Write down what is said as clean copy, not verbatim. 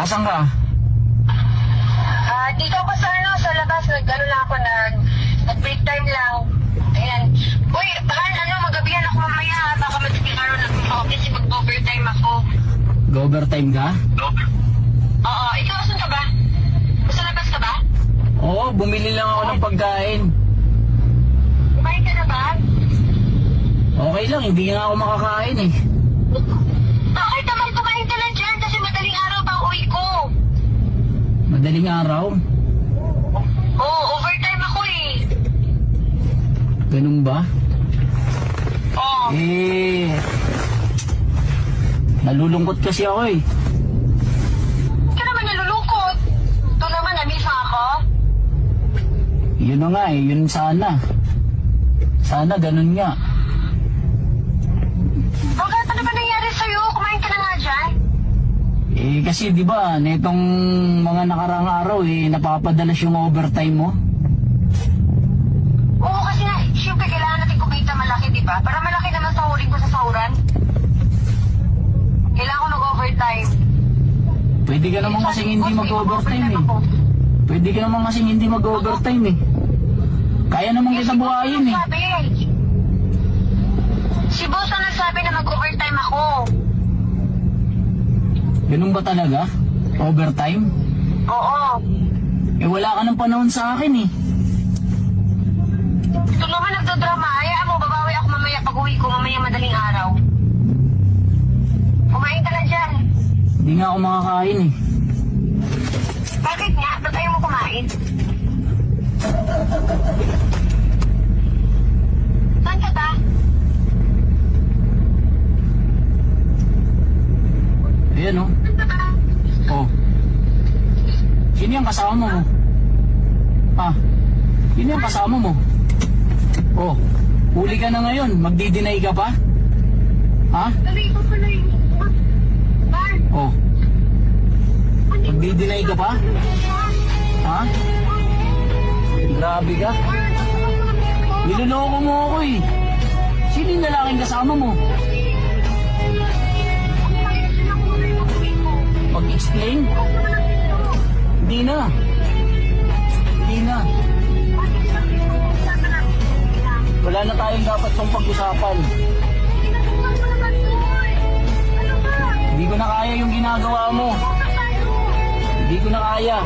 Asan ka? Dito ako sa sa labas, nag-ano lang ako, nag-break time lang. Ayan. Uy, magabihan ako mamaya, baka mag-araw na ako kasi mag-overtime ako. Go-overtime ka? Oo, ikaw asan ka ba? Sa labas ka ba? Oo, bumili lang ako ng pagkain. Kumain ka na ba? Okay lang, hindi nga ako makakain eh. Bakit naman kumain ka lang dyan? Kasi madaling araw pa uwi ko. Madaling araw? Oo, overtime ako eh. Ganun ba? Oo. Nalulungkot kasi ako eh. Hindi ka naman nalulungkot. Ito naman, na-miss ako. Yun na nga eh, yun sana. Sana ganun nga. Bakit? Ano ba nangyari sa'yo? Kumain ka na nga dyan? Kasi di ba, netong mga nakarang araw napapadalas yung overtime mo. Oo, kasi nga, siyempre kailangan natin kumita malaki, di ba? Para malaki naman sahurin ko sa sahuran. Kailangan ko mag-overtime. Pwede ka naman kasing hindi mag-overtime eh. Pwede ka naman kasing hindi mag-overtime eh. Kaya naman kita buhayin eh. Si boss ang nagsabi na mag-overtime ako. Ganun ba talaga? Overtime? Oo. Wala ka ng panahon sa akin eh. Ito naman nagdodrama. Hayaan mo, babawi ako mamaya pag uwi ko, mamaya madaling araw. Kumain ka na dyan. Hindi nga ako makakain eh. Bakit nga? Ba't ayaw mo kumain? Saan ka ba? Ayan oh. Oh. Sino yung kasama mo? Sino yung kasama mo? Oh. Huli ka na ngayon. Magdi-deny ka pa? Dali ko pala yung... Oh. Magdi-deny ka pa? Grabe ka. Niloloko mo ako eh. Sino yung lalaking kasama mo? Pag-explain? Hindi na. Wala na tayong dapat pang pag-usapan. Hindi ko na kaya yung ginagawa mo. Hindi ko na kaya.